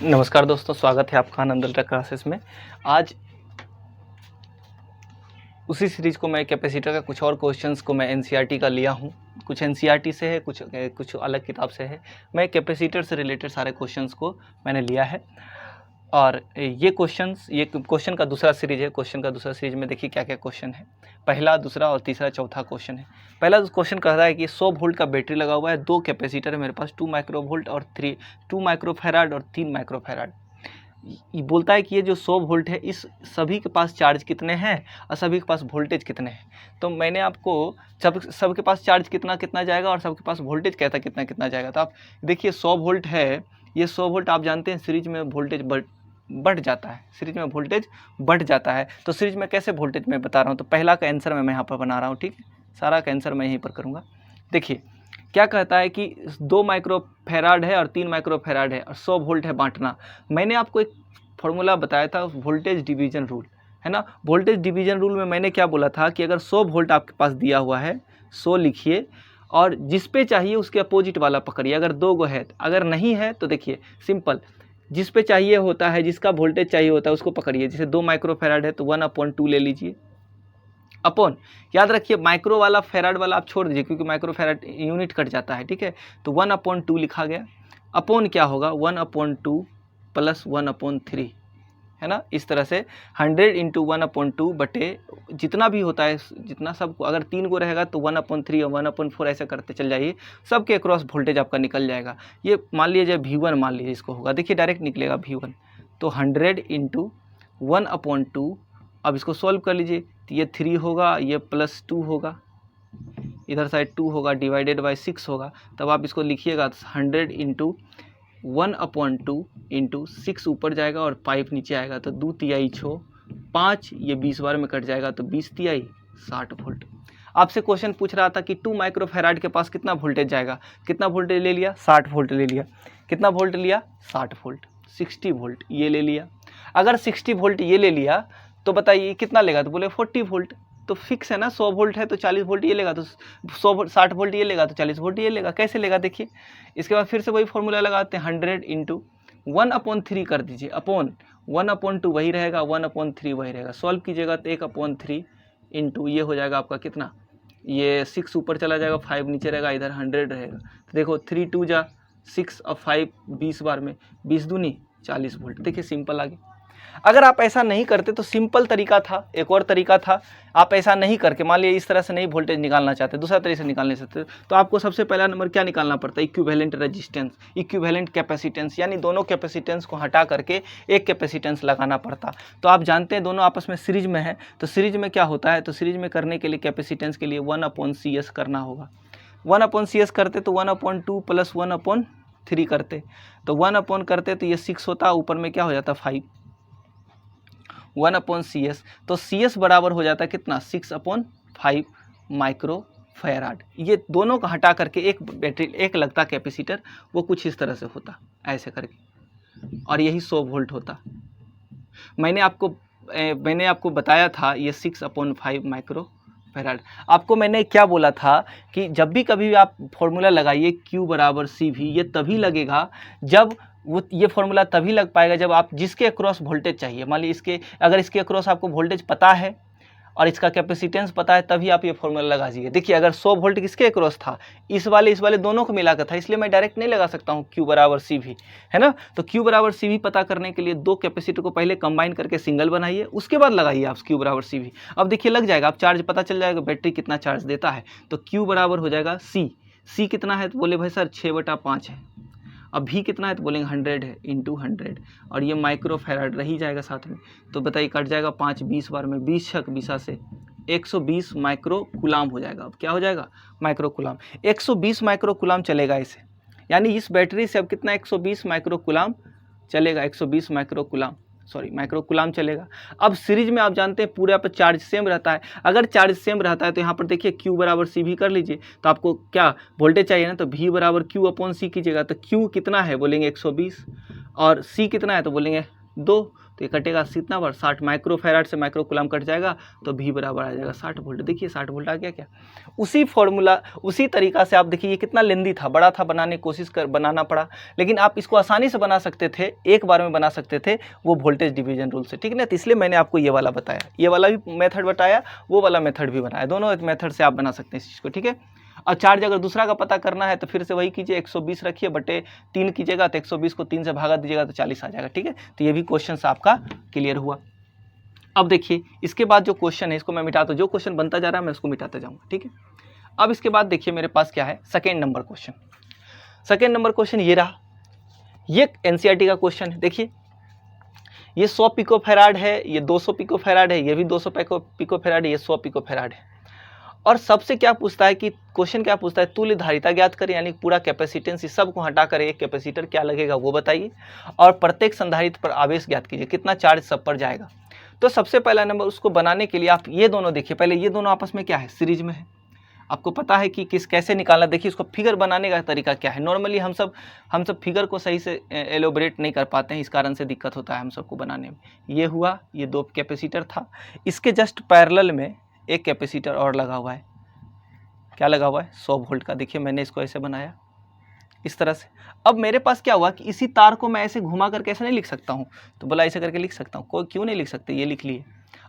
नमस्कार दोस्तों, स्वागत है आपका आनंद अल्ट्रा क्लासेस में। आज उसी सीरीज़ को मैं कैपेसिटर का कुछ और क्वेश्चंस को मैं एनसीईआरटी का लिया हूँ। कुछ एनसीईआरटी से है, कुछ अलग किताब से है। मैं कैपेसिटर से रिलेटेड सारे क्वेश्चंस को मैंने लिया है और ये क्वेश्चन का दूसरा सीरीज है। क्वेश्चन का दूसरा सीरीज में देखिए क्या क्या क्वेश्चन है। पहला, दूसरा और तीसरा चौथा क्वेश्चन है। पहला क्वेश्चन कह रहा है कि 100 वोल्ट का बैटरी लगा हुआ है, 2 कैपेसिटर है मेरे पास, 2 माइक्रोवोल्ट और 2 माइक्रोफैराड और 3 माइक्रोफैराड। ये बोलता है कि ये जो 100 वोल्ट है, इस सभी के पास चार्ज कितने हैं और सभी के पास वोल्टेज कितने हैं। तो मैंने आपको सबके पास चार्ज कितना कितना जाएगा और सबके पास वोल्टेज कहता कितना कितना जाएगा। तो आप देखिए 100 वोल्ट है, ये 100 वोल्ट आप जानते हैं सीरीज में वोल्टेज बढ़ जाता है, सीरीज में वोल्टेज बढ़ जाता है। तो सीरीज में कैसे वोल्टेज मैं बता रहा हूँ। तो पहला का आंसर मैं यहाँ पर बना रहा हूँ, ठीक है। सारा का आंसर मैं यहीं पर करूँगा। देखिए क्या कहता है कि 2 माइक्रोफैराड है और 3 माइक्रोफैराड है और 100 वोल्ट है बांटना। मैंने आपको एक फॉर्मूला बताया था, वोल्टेज डिवीजन रूल, है ना। वोल्टेज डिवीजन रूल में मैंने क्या बोला था कि अगर 100 वोल्ट आपके पास दिया हुआ है, 100 लिखिए और जिस पे चाहिए उसके अपोजिट वाला पकड़िए। अगर 2 गो है, अगर नहीं है तो देखिए सिंपल, जिस पे चाहिए होता है, जिसका वोल्टेज चाहिए होता है उसको पकड़िए। जैसे 2 माइक्रोफैराड है तो 1/2 ले लीजिए। अपॉन, याद रखिए माइक्रो वाला फैराड वाला आप छोड़ दीजिए क्योंकि माइक्रोफैराड यूनिट कट जाता है, ठीक है। तो 1/2 लिखा गया। अपॉन क्या होगा, 1/2 प्लस 1/3, है ना। इस तरह से 100 × 1/2 बटे जितना भी होता है, जितना सबको, अगर 3 को रहेगा तो 1/3 और 1/4 ऐसे करते चल जाइए, सबके अक्रॉस वोल्टेज आपका निकल जाएगा। ये मान लीजिए V1 मान लीजिए इसको होगा, देखिए डायरेक्ट निकलेगा V1। तो 100 × 1/2, अब इसको सॉल्व कर लीजिए। तो ये 3 होगा, ये +2 होगा, इधर साइड 2 होगा, डिवाइडेड बाय 6 होगा। तब आप इसको लिखिएगा 100 × 1/2 × 6 ऊपर जाएगा और 5 नीचे आएगा। तो 2 तिहाई 6, 5, ये 20 बार में कट जाएगा तो 20 तिहाई 60 वोल्ट। आपसे क्वेश्चन पूछ रहा था कि 2 माइक्रोफैराड के पास कितना वोल्टेज जाएगा। कितना वोल्टेज ले लिया, 60 वोल्ट ले लिया। कितना वोल्ट लिया, 60 वोल्ट। 60 वोल्ट ये ले लिया। अगर 60 वोल्ट ये ले लिया तो बताइए कितना लेगा। तो बोले 40 वोल्ट। तो फिक्स है ना, 100 वोल्ट है तो 40 वोल्ट ये लेगा, तो 60 वोल्ट ये लेगा तो 40 वोल्ट ये लेगा। कैसे लेगा देखिए। इसके बाद फिर से वही फॉर्मूला लगाते हैं, 100 × 1/3 कर दीजिए, अपॉन 1/2 वही रहेगा, 1/3 वही रहेगा। सॉल्व कीजिएगा तो 1/3 इंटू ये हो जाएगा आपका कितना, ये 6 ऊपर चला जाएगा, 5 नीचे रहेगा, इधर 100 रहेगा। तो देखो 3 2 जा 6 और 5 20 बार में 20 दूनी 40 वोल्ट। देखिए सिंपल आगे। अगर आप ऐसा नहीं करते तो सिंपल तरीका था, एक और तरीका था। आप ऐसा नहीं करके, मान लीजिए इस तरह से नहीं वोल्टेज निकालना चाहते, दूसरा तरीके से निकाल नहीं सकते, तो आपको सबसे पहला नंबर क्या निकालना पड़ता है, इक्विवेलेंट रेजिस्टेंस, इक्विवेलेंट कैपेसिटेंस, यानी दोनों कैपेसिटेंस को हटा करके एक कैपेसिटेंस लगाना पड़ता। तो आप जानते हैं दोनों आपस में सीरीज में है, तो सीरीज में क्या होता है, तो सीरीज में करने के लिए कैपेसिटेंस के लिए 1/CS करना होगा। 1/CS करते तो 1/2 प्लस 1/3 करते, तो 1 करते तो ये 6 होता, ऊपर में क्या हो जाता 5, 1/CS। तो CS बराबर हो जाता है कितना, 6/5 माइक्रोफैराड। ये दोनों को हटा करके एक बैटरी, एक लगता कैपेसिटर, वो कुछ इस तरह से होता ऐसे करके, और यही 100 वोल्ट होता। मैंने आपको बताया था ये 6/5 माइक्रोफैराड। आपको मैंने क्या बोला था कि जब भी कभी आप फॉर्मूला लगाइए Q = CV, ये तभी लगेगा जब ये फॉर्मूला तभी लग पाएगा जब आप जिसके अक्रॉस वोल्टेज चाहिए, मान लीजिए अगर इसके अक्रॉस आपको वोल्टेज पता है और इसका कैपेसिटेंस पता है, तभी आप ये फॉर्मूला लगा दीजिए। देखिए अगर 100 वोल्ट किसके अक्रॉस था, इस वाले दोनों को मिलाकर था, इसलिए मैं डायरेक्ट नहीं लगा सकता हूँ Q = CV, है ना। तो Q = CV पता करने के लिए 2 कैपेसिटर को पहले कंबाइन करके सिंगल बनाइए, उसके बाद लगाइए आप Q = CV। अब देखिए लग जाएगा, आप चार्ज पता चल जाएगा बैटरी कितना चार्ज देता है। तो Q बराबर हो जाएगा C कितना है, तो बोले भाई सर 6/5 है। अब भी कितना है, तो बोलेंगे 100 है, × 100, और ये माइक्रोफैराड रही जाएगा साथ में। तो बताइए कट जाएगा 5 20 बार में, 20 छक 20 से 120 माइक्रोकुलाम हो जाएगा। अब क्या हो जाएगा, माइक्रोकुलाम। 120 माइक्रोकुलाम चलेगा इसे, यानी इस बैटरी से अब कितना 120 माइक्रोकुलाम चलेगा, 120 माइक्रोकुलाम चलेगा। अब सीरीज में आप जानते हैं पूरे पर चार्ज सेम रहता है। अगर चार्ज सेम रहता है तो यहाँ पर देखिए Q = CV कर लीजिए। तो आपको क्या वोल्टेज चाहिए ना, तो V = Q/C कीजिएगा। तो Q कितना है, बोलेंगे 120, और C कितना है तो बोलेंगे 2। तो ये कटेगा कितना बार 60 माइक्रो फैराड से माइक्रो कूलम कट जाएगा तो V बराबर आ जाएगा 60 वोल्ट। देखिए 60 वोल्ट आ गया क्या। उसी फॉर्मूला उसी तरीका से आप देखिए ये कितना लेंदी था, बड़ा था, बनाने की कोशिश कर बनाना पड़ा, लेकिन आप इसको आसानी से बना सकते थे, एक बार में बना सकते थे वो वोल्टेज डिवीजन रूल से, ठीक है ना। तो इसलिए मैंने आपको ये वाला बताया, ये वाला भी मेथड बताया, वो वाला मेथड भी बनाया, दोनों मेथड से आप बना सकते हैं इस चीज़ को, ठीक है। और चार्ज अगर दूसरा का पता करना है तो फिर से वही कीजिए, 120 रखिए बटे 3 कीजिएगा तो 120 को 3 से भागा दीजिएगा तो 40 आ जाएगा, ठीक है। तो ये भी क्वेश्चन आपका क्लियर हुआ। अब देखिए इसके बाद जो क्वेश्चन है इसको मैं मिटाता हूँ, जो क्वेश्चन बनता जा रहा है मैं उसको मिटाता जाऊँगा, ठीक है। अब इसके बाद देखिए मेरे पास क्या है, second number question. Second number question ये रहा, ये एनसीईआरटी का क्वेश्चन है। देखिए ये 100 पिकोफैराड है, ये 200 पिकोफैराड है, ये भी 200 पिकोफैराड है, ये 100 पिकोफैराड है। और सबसे क्या पूछता है कि क्वेश्चन क्या पूछता है, तुल्य धारिता ज्ञात करें, यानी पूरा कैपेसिटेंस इस सब को हटा कर एक कैपेसिटर क्या लगेगा वो बताइए, और प्रत्येक संधारित्र पर आवेश ज्ञात कीजिए, कितना चार्ज सब पर जाएगा। तो सबसे पहला नंबर उसको बनाने के लिए आप ये दोनों देखिए, पहले ये दोनों आपस में क्या है, सीरीज में है। आपको पता है कि कैसे निकालना। देखिए इसको फिगर बनाने का तरीका क्या है। नॉर्मली हम सब फिगर को सही से एलोबरेट नहीं कर पाते हैं, इस कारण से दिक्कत होता है हम सबको बनाने में। ये हुआ, ये 2 कैपेसिटर था, इसके जस्ट पैरेलल में एक कैपेसिटर और लगा हुआ है। क्या लगा हुआ है, 100 वोल्ट का। देखिए मैंने इसको ऐसे बनाया इस तरह से। अब मेरे पास क्या हुआ कि इसी तार को मैं ऐसे घुमा कर कैसे नहीं लिख सकता हूँ, तो बोला ऐसे करके लिख सकता हूँ। कोई क्यों नहीं लिख सकते, ये लिख लिए।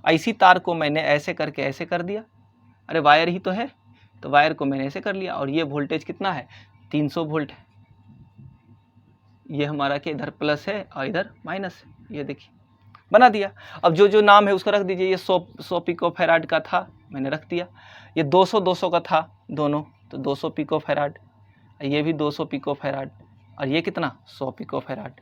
इसी तार को मैंने ऐसे करके ऐसे कर दिया, अरे वायर ही तो है, तो वायर को मैंने ऐसे कर लिया, और ये वोल्टेज कितना है, 300 वोल्ट है। ये हमारा के इधर प्लस है और इधर माइनस है, ये देखिए बना दिया। अब जो नाम है उसको रख दीजिए। ये 100 पिकोफैराड का था, मैंने रख दिया। ये 200 का था दोनों, तो 200 पिकोफैराड। ये भी 200 पिकोफैराड, और ये कितना, 100 पिकोफैराड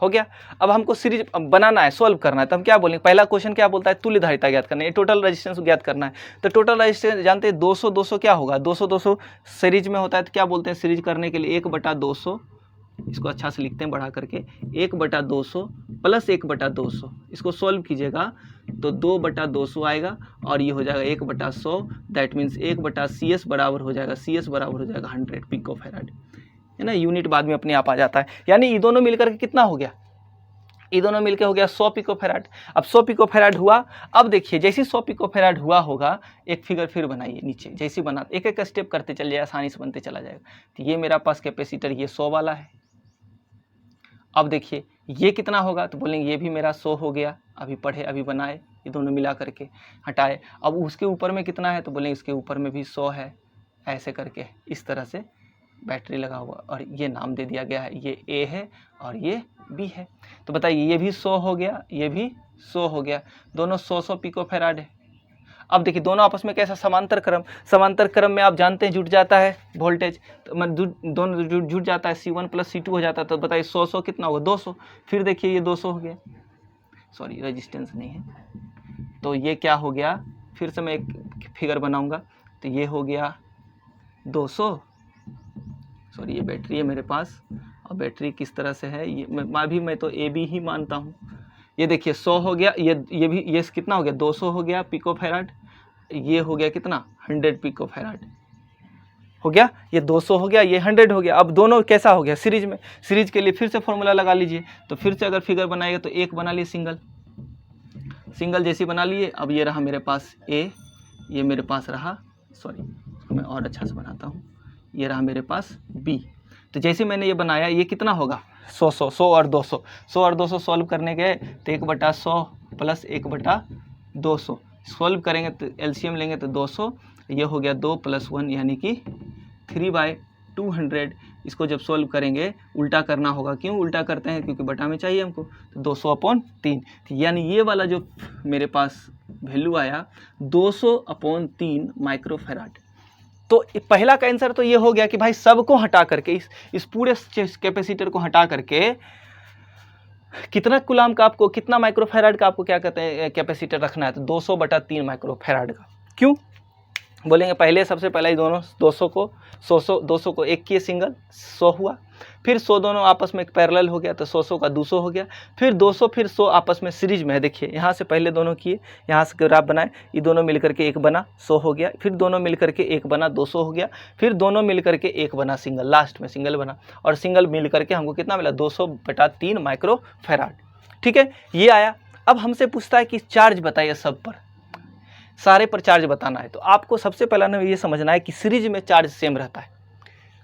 हो गया। अब हमको सीरीज बनाना है, सॉल्व करना है, तो हम क्या बोलेंगे, पहला क्वेश्चन क्या बोलता है, तुल्य धारिता ज्ञात करना है, टोटल रेजिस्टेंस ज्ञात करना है। तो टोटल रेजिस्टेंस जानते हैं 200 क्या होगा, 200 सीरीज में होता है, तो क्या बोलते हैं सीरीज करने के लिए 1/200, इसको अच्छा से लिखते हैं बढ़ा करके, 1/200 प्लस 1/200, इसको सॉल्व कीजिएगा तो 2/200 आएगा, और ये हो जाएगा 1/100, दैट मीन्स 1/CS बराबर हो जाएगा, CS बराबर हो जाएगा 100 पिकोफैराड, है ना। यूनिट बाद में अपने आप आ जाता है। यानी ये दोनों मिलकर के कितना हो गया, ये दोनों मिलकर हो गया 100 पिकोफैराड। अब 100 पिकोफैराड हुआ। अब देखिए जैसे 100 पिकोफैराड हुआ होगा, एक फिगर फिर बनाइए नीचे, जैसे बना एक एक स्टेप करते चल जाए, आसानी से बनते चला जाएगा। तो ये मेरा पास कैपेसिटर ये 100 वाला है। अब देखिए ये कितना होगा, तो बोलेंगे ये भी मेरा 100 हो गया, अभी पढ़े अभी बनाए, ये दोनों मिला करके हटाए। अब उसके ऊपर में कितना है, तो बोलेंगे इसके ऊपर में भी 100 है, ऐसे करके इस तरह से बैटरी लगा हुआ, और ये नाम दे दिया गया है, ये A है और ये B है। तो बताइए ये भी 100 हो गया, ये भी 100 हो गया, दोनों 100 पिकोफैराड है। अब देखिए दोनों आपस में कैसा समांतर क्रम में आप जानते हैं जुट जाता है वोल्टेज, तो दोनों जुट जाता है, C1 + C2 हो जाता है। तो बताइए 100 कितना होगा, 200। फिर देखिए ये 200 हो गया, सॉरी रेजिस्टेंस नहीं है, तो ये क्या हो गया, फिर से मैं एक फिगर बनाऊंगा, तो ये हो गया 200, सॉरी ये बैटरी है मेरे पास, और बैटरी किस तरह से है, ये मैं तो AB ही मानता हूँ। ये देखिए 100 हो गया, ये भी ये कितना हो गया, 200 हो गया पिकोफैराड, ये हो गया कितना, 100 पिकोफैराड हो गया, ये 200 हो गया, ये 100 हो गया। अब दोनों कैसा हो गया, सीरीज में। सीरीज के लिए फिर से फॉर्मूला लगा लीजिए, तो फिर से अगर फिगर बनाएगा तो एक बना लिए सिंगल जैसी बना लिए। अब ये रहा मेरे पास A, ये मेरे पास रहा, सॉरी मैं और अच्छा से बनाता हूँ, ये रहा मेरे पास B। तो जैसे मैंने ये बनाया, ये कितना होगा, 100 और 200 सॉल्व करने गए तो 1/100 प्लस 1/200 सॉल्व करेंगे तो एलसीएम लेंगे तो 200, ये हो गया 2 + 1 यानी कि 3/200। इसको जब सॉल्व करेंगे उल्टा करना होगा, क्यों उल्टा करते हैं, क्योंकि बटा में चाहिए हमको, तो 200/3, यानी ये वाला जो मेरे पास वैल्यू आया 200/3 माइक्रोफैराड। तो पहला का आंसर तो ये हो गया कि भाई सबको हटा करके, इस पूरे कैपेसिटर को हटा करके कितना कूलम का आपको, कितना माइक्रोफैराड का आपको क्या कहते हैं कैपेसिटर रखना है, तो 200/3 माइक्रोफैराड का। क्यों बोलेंगे, पहले सबसे पहले ही दोनों 200 को एक किए सिंगल, 100 हुआ, फिर 100 दोनों आपस में एक पैरेलल हो गया, तो 100 का 200 हो गया, फिर 200 फिर 100 आपस में सीरीज में है। देखिए यहाँ से पहले दोनों किए, यहाँ से ग्राफ बनाए, ये दोनों मिलकर के एक बना 100 हो गया, फिर दोनों मिलकर के एक बना 200 हो गया, फिर दोनों मिलकर के एक बना सिंगल, लास्ट में सिंगल बना, और सिंगल मिलकर के हमको कितना मिला, 200/3 माइक्रोफैराड। ठीक है, ये आया। अब हमसे पूछता है कि चार्ज बताइए सब पर, सारे पर चार्ज बताना है। तो आपको सबसे पहला ना ये समझना है कि सीरीज में चार्ज सेम रहता है,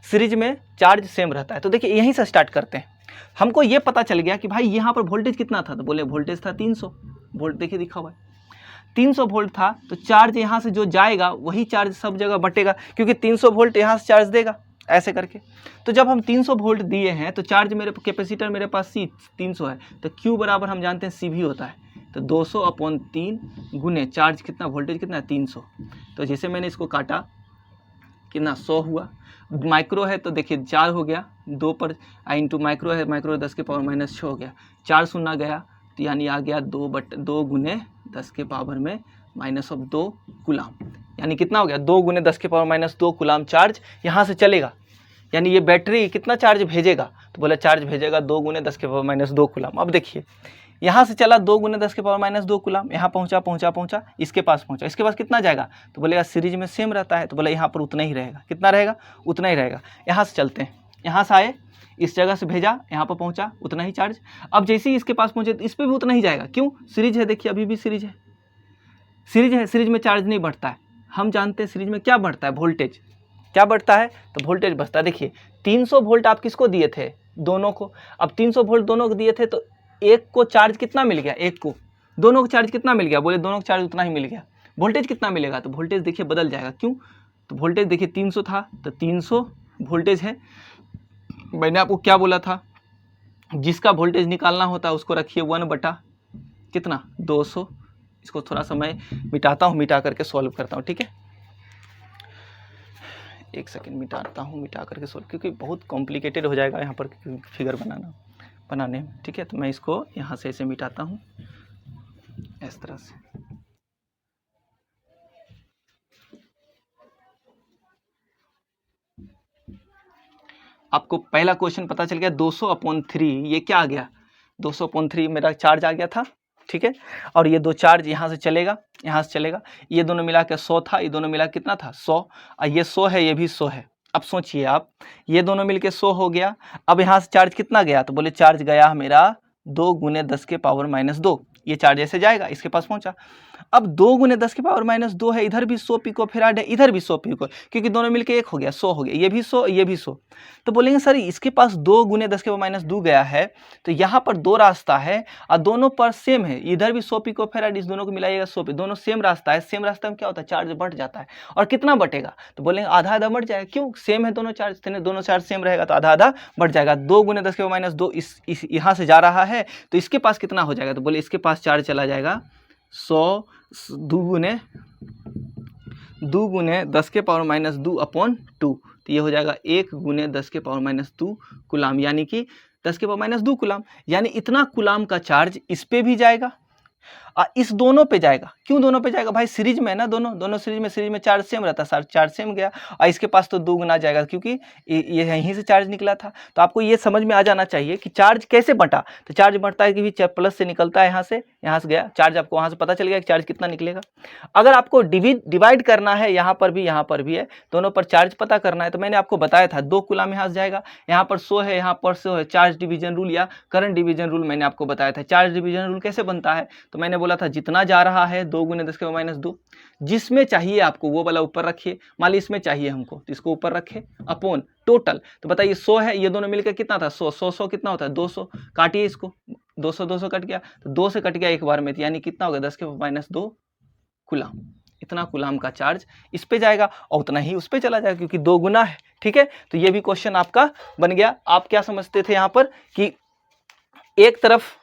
सीरीज में चार्ज सेम रहता है। तो देखिए यहीं से स्टार्ट करते हैं। हमको ये पता चल गया कि भाई यहाँ पर वोल्टेज कितना था, तो बोले वोल्टेज था 300 वोल्ट, देखिए लिखा हुआ है 300 वोल्ट था। तो चार्ज यहाँ से जो जाएगा वही चार्ज सब जगह बटेगा, क्योंकि 300 वोल्ट यहाँ से चार्ज देगा ऐसे करके। तो जब हम 300 वोल्ट दिए हैं तो चार्ज मेरे कैपेसिटर मेरे पास सी 300 है, तो Q बराबर हम जानते हैं सी भी होता है, तो 200/3 गुने चार्ज कितना, वोल्टेज कितना है 300। तो जैसे मैंने इसको काटा कितना 100 हुआ, माइक्रो है तो देखिए 4 हो गया, 2 पर इंटू माइक्रो है, माइक्रो 10⁻⁻6 हो गया, 4 शून्य गया, तो यानी आ गया 2 गुने 10⁻⁻2 कूलाम, यानी कितना हो गया 2 गुने 10⁻⁻2 कूलाम चार्ज यहाँ से चलेगा। यानी ये बैटरी कितना चार्ज भेजेगा, तो बोला चार्ज भेजेगा 2 गुने 10⁻⁻2 कूलाम। अब देखिए यहाँ से चला 2 गुने 10⁻⁻2 कूलाम, यहाँ पहुँचा, इसके पास पहुँचा, इसके पास कितना जाएगा, तो बोलेगा सीरीज में सेम रहता है, तो बोला यहाँ पर उतना ही रहेगा, कितना रहेगा, उतना ही रहेगा। यहाँ से चलते हैं, यहाँ से आए, इस जगह से भेजा, यहाँ पर पहुँचा, उतना ही चार्ज। अब जैसे ही इसके पास पहुँचे तो इस पर भी उतना ही जाएगा, क्यों, सीरीज है, देखिए अभी भी सीरीज है, सीरीज में चार्ज नहीं बढ़ता है। हम जानते हैं सीरीज में क्या बढ़ता है, वोल्टेज, क्या बढ़ता है, तो वोल्टेज बढ़ता है। देखिए 300 वोल्ट आप किसको दिए थे, दोनों को। अब 300 वोल्ट दोनों को दिए थे, तो एक को चार्ज कितना मिल गया, एक को, दोनों को चार्ज कितना मिल गया, बोले दोनों को चार्ज उतना ही मिल गया। वोल्टेज कितना मिलेगा, तो वोल्टेज देखिए बदल जाएगा, क्यों, तो वोल्टेज देखिए 300 था, तो 300 वोल्टेज है। मैंने आपको क्या बोला था, जिसका वोल्टेज निकालना होता है उसको रखिए 1 कितना 200। इसको थोड़ा सा मैं मिटाता हूँ, मिटा करके सॉल्व करता हूँ, ठीक है, एक सेकंड मिटाता हूँ, मिटा करके सॉल्व, क्योंकि बहुत कॉम्प्लिकेटेड हो जाएगा यहाँ पर फिगर बनाने में, ठीक है। तो मैं इसको यहाँ से ऐसे मिटाता हूँ, इस तरह से। आपको पहला क्वेश्चन पता चल गया 200/3, ये क्या आ गया, 200/3 मेरा चार्ज आ गया था, ठीक है। और ये दो चार्ज यहाँ से चलेगा, यहाँ से चलेगा, ये दोनों मिला के 100 था, ये दोनों मिला कितना था 100, और ये 100 है, ये भी 100 है। अब सोचिए आप, ये दोनों मिलके 100 हो गया। अब यहाँ से चार्ज कितना गया, तो बोले चार्ज गया मेरा 2 गुने 10⁻⁻2, ये चार्ज ऐसे जाएगा, इसके पास पहुंचा। अब 2 गुने 10⁻⁻2 है, इधर भी 100 पिकोफैराड है, इधर भी 100 पिको, क्योंकि दोनों मिलके एक हो गया, 100 हो गया, ये भी 100, ये भी 100। तो बोलेंगे सर इसके पास 2 गुने 10⁻⁻2 गया है, तो यहाँ पर 2 रास्ता है और दोनों पर सेम है, इधर भी 100 पिकोफैराड, इस दोनों को मिलाइएगा 100 पे, दोनों सेम रास्ता है, सेम रास्ता में क्या होता है, चार्ज बढ़ जाता है। और कितना बढ़ेगा, तो बोलेंगे आधा आधा बढ़ जाएगा, क्यों, सेम है दोनों चार्ज, दोनों चार्ज सेम रहेगा तो आधा आधा बढ़ जाएगा। 2 गुने 10⁻⁻2 इस यहाँ से जा रहा है, तो इसके पास कितना हो जाएगा, तो बोले इसके पास चार्ज चला जाएगा 100 2 गुने 10⁻⁻2/2, तो ये हो जाएगा 1 गुने 10⁻⁻2 कूलाम, यानी कि 10⁻⁻2 कूलाम, यानी इतना कूलाम का चार्ज इस पे भी जाएगा और इस दोनों पे जाएगा। क्यों दोनों पे जाएगा, भाई सीरीज में है ना, दोनों सीरीज में चार्ज सेम रहता है, चार्ज सेम गया और इसके पास तो 2 गुना जाएगा, क्योंकि ये यहीं से चार्ज निकला था। तो आपको ये समझ में आ जाना चाहिए कि चार्ज कैसे बंटा, तो चार्ज बढ़ता है कि भी प्लस से निकलता है, यहाँ से गया चार्ज, आपको वहाँ से पता चल गया कि चार्ज कितना निकलेगा। अगर आपको डिवाइड करना है, यहाँ पर भी है, दोनों पर चार्ज पता करना है, तो मैंने आपको बताया था 2 कूलाम यहाँ से जाएगा, यहाँ पर 100 है, यहाँ पर 100 है, चार्ज डिवीजन रूल या करंट डिवीजन रूल मैंने आपको बताया था। चार्ज डिवीजन रूल कैसे बनता है, तो मैंने बोला था जितना जा रहा है 2 गुने 10⁻⁻2, जिसमें चाहिए आपको वो वाला ऊपर रखिए, मान ली इसमें चाहिए हमको तो इसको ऊपर रखे, अपॉन टोटल, तो बताइए 100 है, ये दोनों मिलकर कितना था 100 कितना होता है 200, काटिए इसको, 200 कट गया, तो 2 से कट गया एक बार में, यानी कितना हो गया 10⁻⁻2 कूलाम। इतना कूलाम का चार्ज इस पे जाएगा और उतना ही उस पे चला जाएगा, क्योंकि 2 गुना है, ठीक है। तो ये भी क्वेश्चन आपका बन गया। आप क्या समझते थे यहाँ पर कि एक तरफ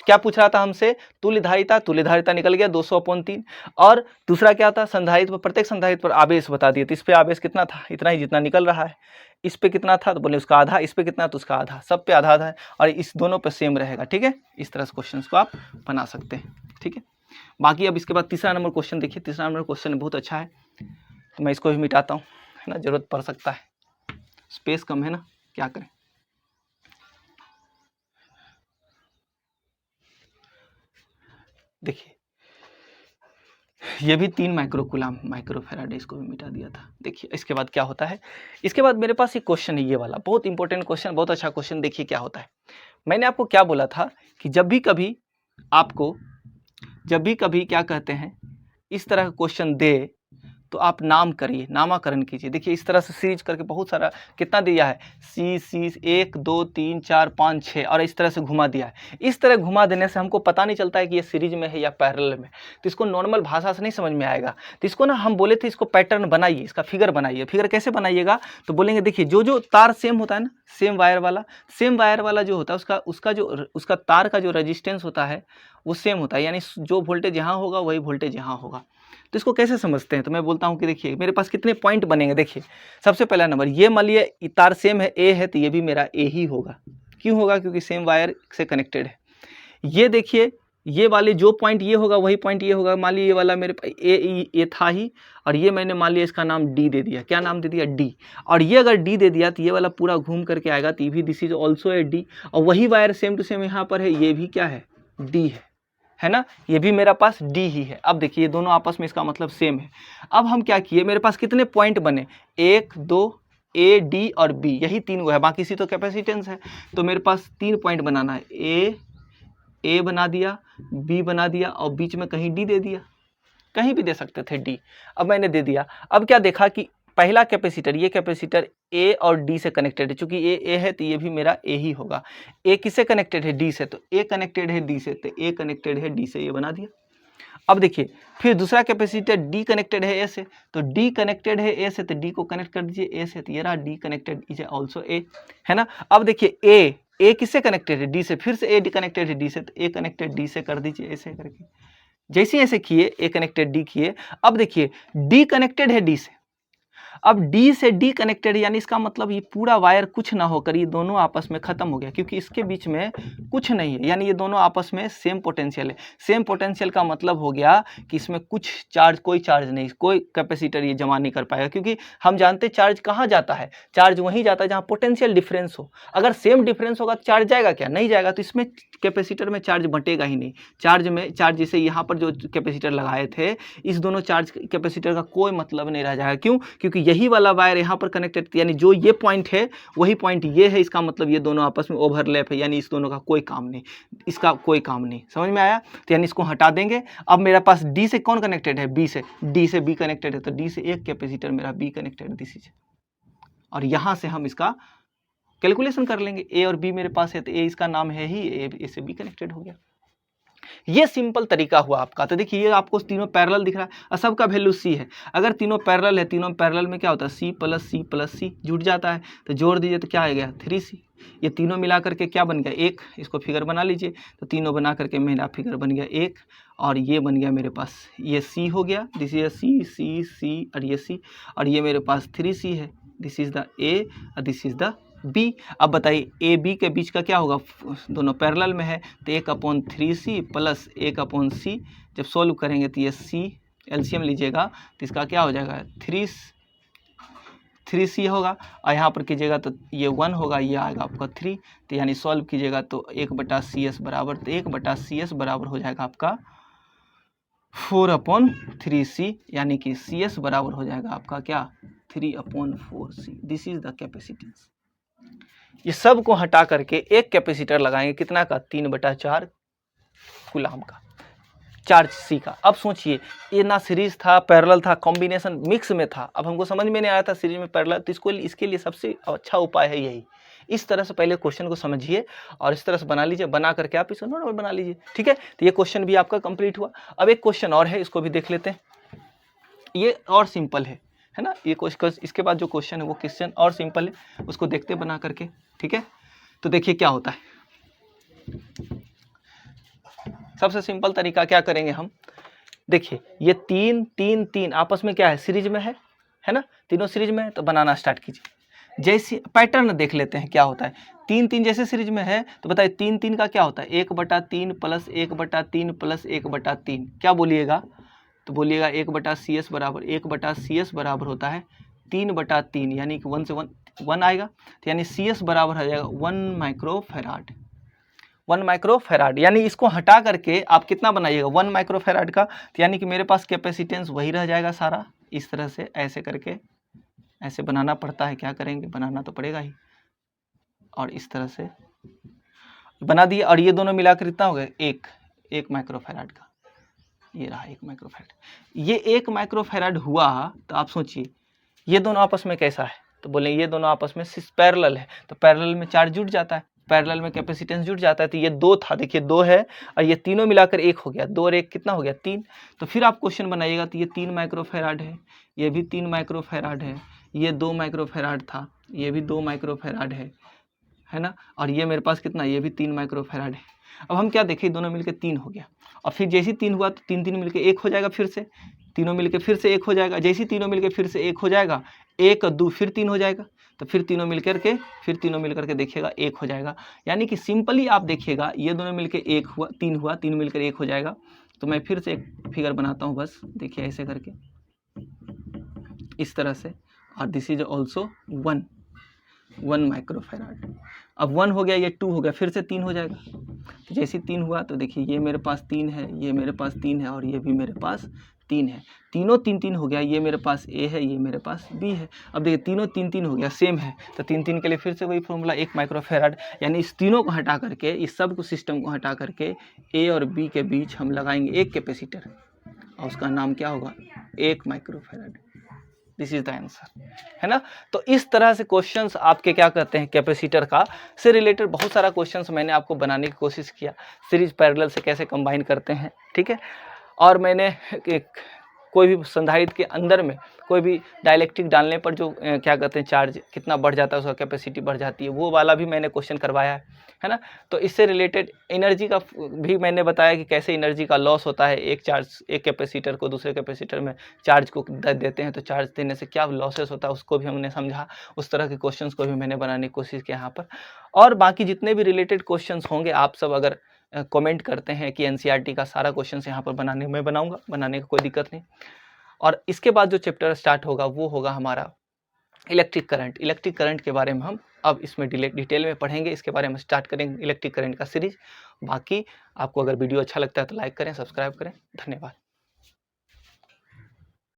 क्या पूछ रहा था हमसे, तुल्यधारिता निकल गया 200/3, और दूसरा क्या था संधारित्र, प्रत्येक संधारित्र पर आवेश बता दिए, तो इस पे आवेश कितना था, इतना ही जितना निकल रहा है। इस पे कितना था, तो बोले उसका आधा, इस पे कितना तो उसका आधा, सब पे आधा आधा है, और इस दोनों पे सेम रहेगा, ठीक है। इस तरह से क्वेश्चन को आप बना सकते हैं, ठीक है। बाकी अब इसके बाद तीसरा नंबर क्वेश्चन देखिए, तीसरा नंबर क्वेश्चन बहुत अच्छा है, तो मैं इसको भी मिटाता हूँ, है ना, जरूरत पड़ सकता है, स्पेस कम है ना, क्या करें। देखिए ये भी 3 माइक्रोकूलाम माइक्रोफेराडे, इसको भी मिटा दिया था। देखिए इसके बाद क्या होता है, इसके बाद मेरे पास एक क्वेश्चन है, ये वाला बहुत इंपॉर्टेंट क्वेश्चन, बहुत अच्छा क्वेश्चन। देखिए क्या होता है, मैंने आपको क्या बोला था कि जब भी कभी क्या कहते हैं, इस तरह का क्वेश्चन दे तो आप नाम करिए, नामाकरण कीजिए। देखिए इस तरह से सीरीज करके बहुत सारा कितना दिया है, सी 1 2 3 4 5 6 और इस तरह से घुमा दिया है। इस तरह घुमा देने से हमको पता नहीं चलता है कि ये सीरीज में है या पैरेलल में, तो इसको नॉर्मल भाषा से नहीं समझ में आएगा। तो इसको ना हम बोले थे इसको पैटर्न बनाइए, इसका फिगर बनाइए। फिगर कैसे बनाइएगा, तो बोलेंगे देखिए जो तार सेम होता है ना, सेम वायर वाला जो होता है उसका तार का जो रजिस्टेंस होता है वो सेम होता है, यानी जो वोल्टेज यहाँ होगा वही वोल्टेज यहाँ होगा। तो इसको कैसे समझते हैं, तो मैं बोलता हूँ कि देखिए मेरे पास कितने पॉइंट बनेंगे। देखिए सबसे पहला नंबर, ये मान लिए तार सेम है, ए है, तो ये भी मेरा ए ही होगा। क्यों होगा, क्योंकि सेम वायर से कनेक्टेड है। ये देखिए ये वाले जो पॉइंट ये होगा वही पॉइंट ये होगा। मान लीजिए ये वाला मेरे पास ए था ही, और ये मैंने मान लिया इसका नाम डी दे दिया। क्या नाम दे दिया, डी। और ये अगर डी दे दिया तो ये वाला पूरा घूम करके आएगा, तो ये भी this is also A D. और वही वायर सेम टू सेम यहाँ पर है, ये भी क्या है, डी है ना, ये भी मेरा पास डी ही है। अब देखिए ये दोनों आपस में इसका मतलब सेम है। अब हम क्या किए, मेरे पास कितने पॉइंट बने, 1 2 ए डी और बी, यही 3 गो है, बाकी सी तो कैपेसिटेंस है। तो मेरे पास 3 पॉइंट बनाना है, ए बना दिया, बी बना दिया, और बीच में कहीं डी दे दिया, कहीं भी दे सकते थे डी। अब मैंने दे दिया। अब क्या देखा कि पहला कैपेसिटर, ये कैपेसिटर ए और डी से कनेक्टेड है, चूंकि ए है तो ये भी मेरा ए ही होगा। ए किससे कनेक्टेड है, डी से, तो ए कनेक्टेड है डी से, तो ए कनेक्टेड है डी से, ये बना दिया। अब देखिए फिर दूसरा कैपेसिटर डी कनेक्टेड है ए से, तो डी कनेक्टेड है ए से, तो डी को कनेक्ट कर दीजिए ए से, तो ये रहा D connected is also a, है ना। अब देखिए ए किससे कनेक्टेड है, डी से, फिर से ए डी कनेक्टेड है डी से, तो ए कनेक्टेड डी से कर दीजिए ऐसे करके। जैसे ऐसे किए, ए कनेक्टेड डी किए। अब देखिए डी कनेक्टेड है डी से, अब डी से डी कनेक्टेड, यानी इसका मतलब ये पूरा वायर कुछ ना होकर ये दोनों आपस में खत्म हो गया, क्योंकि इसके बीच में कुछ नहीं है, यानी ये दोनों आपस में सेम पोटेंशियल है। सेम पोटेंशियल का मतलब हो गया कि इसमें कुछ चार्ज, कोई चार्ज नहीं, कोई कैपेसिटर ये जमा नहीं कर पाएगा, क्योंकि हम जानते चार्ज कहाँ जाता है, चार्ज वहीं जाता है जहाँ पोटेंशियल डिफरेंस हो। अगर सेम डिफरेंस होगा तो चार्ज जाएगा क्या, नहीं जाएगा। तो इसमें कैपेसिटर में चार्ज बटेगा ही नहीं। चार्ज जैसे यहाँ पर जो कैपेसिटर लगाए थे, इस दोनों चार्ज कैपेसिटर का कोई मतलब नहीं रह जाएगा। क्यों, क्योंकि यही वाला वायर यहाँ पर कनेक्टेड, यानी जो ये पॉइंट है वही पॉइंट ये है, इसका मतलब ये दोनों आपस में ओवरलैप है, यानी इस दोनों का कोई काम नहीं, इसका कोई काम नहीं। समझ में आया, तो यानी इसको हटा देंगे। अब मेरे पास डी से कौन कनेक्टेड है, बी से, डी से बी कनेक्टेड है, तो डी से एक कैपेसिटर मेरा बी कनेक्टेड दिस इज, और यहाँ से हम इसका कैलकुलेशन कर लेंगे। ए और बी मेरे पास है, तो ए इसका नाम है ही, ए से बी कनेक्टेड हो गया। ये सिंपल तरीका हुआ आपका। तो देखिए ये आपको तीनों पैरेलल दिख रहा है और सबका वैल्यू सी है। अगर तीनों पैरेलल है, तीनों पैरेलल में क्या होता है, सी प्लस सी जुड़ जाता है, तो जोड़ दीजिए तो क्या आ गया, 3C। ये तीनों मिला करके क्या बन गया, एक। इसको फिगर बना लीजिए, तो तीनों बना करके मेरा फिगर बन गया एक, और ये बन गया मेरे पास, ये सी हो गया, दिस इज सी सी सी, और ये सी, और ये मेरे पास 3C है, दिस इज द ए और दिस इज द बी। अब बताइए ए बी के बीच का क्या होगा, दोनों पैरेलल में है, तो 1/3C प्लस 1/C। जब सोल्व करेंगे तो ये सी एलसीएम लीजिएगा तो इसका क्या हो जाएगा, 3C होगा, और यहाँ पर कीजिएगा तो ये 1 होगा, ये आएगा आपका 3। तो यानी सॉल्व कीजिएगा तो 1/CS बराबर, तो 1/CS बराबर हो जाएगा आपका 4/3C, यानी कि CS बराबर हो जाएगा आपका क्या, 3/4C। This is the capacitance. ये सब को हटा करके एक कैपेसिटर लगाएंगे, कितना का, 3/4 कूलाम का, चार्ज सी का। अब सोचिए ये ना सीरीज था, पैरेलल था, कॉम्बिनेशन मिक्स में था। अब हमको समझ में नहीं आया था सीरीज में पैरेलल, तो इसके लिए सबसे अच्छा उपाय है यही। इस तरह से पहले क्वेश्चन को समझिए और इस तरह से बना लीजिए, बना करके आप इसको नोट बना लीजिए, ठीक है। तो ये क्वेश्चन भी आपका कंप्लीट हुआ। अब एक क्वेश्चन और है, इसको भी देख लेते हैं। ये और सिंपल है ना, ये क्वेश्चन, इसके बाद जो क्वेश्चन है वो क्वेश्चन और सिंपल है, उसको देखते बना करके, ठीक है। तो देखिए क्या होता है, सबसे सिंपल तरीका क्या करेंगे हम, देखिए ये 3 आपस में क्या है, सीरीज में है ना, तीनों सीरीज में है, तो बनाना स्टार्ट कीजिए। जैसे पैटर्न देख लेते हैं क्या होता है। 3 जैसे सीरीज में है तो बताइए 3 का क्या होता है, 1/3 प्लस 1/3 प्लस 1/3, क्या बोलिएगा, तो बोलिएगा 1/CS बराबर, 1/CS बराबर होता है 3/3, यानी कि 1 से 1 आएगा, तो यानी CS बराबर हो जाएगा 1 माइक्रोफेराड। 1 माइक्रोफेराड, यानी इसको हटा करके आप कितना बनाइएगा 1 माइक्रोफेराड का, तो यानी कि मेरे पास कैपेसिटेंस वही रह जाएगा सारा, इस तरह से ऐसे करके ऐसे बनाना पड़ता है, क्या करेंगे, बनाना तो पड़ेगा ही, और इस तरह से बना दिया। और ये दोनों मिलाकर कितना हो गया 1 माइक्रोफेराड का, ये रहा 1 माइक्रोफेराड। ये 1 माइक्रोफेराड हुआ तो आप सोचिए ये दोनों आपस में कैसा है, तो बोले ये दोनों आपस में पैरेलल है, तो पैरेलल में चार्ज जुड़ जाता है, पैरेलल में कैपेसिटेंस जुड़ जाता है। तो ये 2 था, देखिए 2 है और ये तीनों मिलाकर 1 हो गया, 2 और 1 कितना हो गया 3। तो फिर आप क्वेश्चन बनाइएगा तो ये 3 माइक्रोफेराड है, ये भी 3 माइक्रोफेराड है, ये 2 माइक्रोफेराड था, ये भी 2 माइक्रोफेराड है ना, और ये मेरे पास कितना, ये भी 3 माइक्रोफेराड है। अब हम क्या देखें, दोनों मिलकर 3 हो गया, और फिर जैसे ही 3 हुआ तो 3 मिलकर 1 हो जाएगा, फिर से तीनों मिलकर फिर से 1 हो जाएगा, जैसे ही तीनों मिलकर फिर से 1 हो जाएगा, 1 2 फिर 3 हो जाएगा, तो फिर तीनों मिलकर के देखिएगा 1 हो जाएगा। यानी कि सिंपली आप देखिएगा ये दोनों मिलकर 1 हुआ, 3 हुआ, 3 मिलकर 1 हो जाएगा। तो मैं फिर से एक फिगर बनाता हूँ, बस देखिए ऐसे करके इस तरह से, और दिस इज ऑल्सो 1 माइक्रोफेराड। अब 1 हो गया, ये 2 हो गया, फिर से 3 हो जाएगा। तो जैसे 3 हुआ तो देखिए ये मेरे पास 3 है, ये मेरे पास 3 है, और ये भी मेरे पास 3 है, तीनों 3 हो गया, ये मेरे पास A है, ये मेरे पास B है। अब देखिए तीनों 3 हो गया, सेम है, तो 3 के लिए फिर से वही फॉर्मूला 1 माइक्रोफेराड, यानी इस तीनों को हटा करके, इस सब को सिस्टम को हटा करके A और B के बीच हम लगाएंगे एक कैपेसिटर, और उसका नाम क्या होगा 1 microfarad. This is the answer, है ना। तो इस तरह से क्वेश्चंस आपके क्या कहते हैं कैपेसिटर का से रिलेटेड बहुत सारा क्वेश्चंस मैंने आपको बनाने की कोशिश किया, सीरीज पैरेलल से कैसे कंबाइन करते हैं, ठीक है। और मैंने कोई भी संधारित्र के अंदर में कोई भी डाइलेक्ट्रिक डालने पर जो क्या कहते हैं चार्ज कितना बढ़ जाता है, उसका कैपेसिटी बढ़ जाती है, वो वाला भी मैंने क्वेश्चन करवाया है ना। तो इससे रिलेटेड एनर्जी का भी मैंने बताया कि कैसे एनर्जी का लॉस होता है, एक कैपेसिटर को दूसरे कैपेसिटर में चार्ज को देते हैं तो चार्ज देने से क्या लॉसेस होता है उसको भी हमने समझा। उस तरह के क्वेश्चंस को भी मैंने बनाने की कोशिश की यहाँ पर। और बाकी जितने भी रिलेटेड क्वेश्चंस होंगे आप सब अगर कमेंट करते हैं कि एनसीईआरटी का सारा क्वेश्चंस यहाँ पर मैं बनाऊंगा, बनाने की कोई दिक्कत नहीं। और इसके बाद जो चैप्टर स्टार्ट होगा वो होगा हमारा इलेक्ट्रिक करंट के बारे में हम अब इसमें डिटेल में पढ़ेंगे, इसके बारे में स्टार्ट करेंगे इलेक्ट्रिक करंट का सीरीज। बाकी आपको अगर वीडियो अच्छा लगता है तो लाइक करें, सब्सक्राइब करें। धन्यवाद।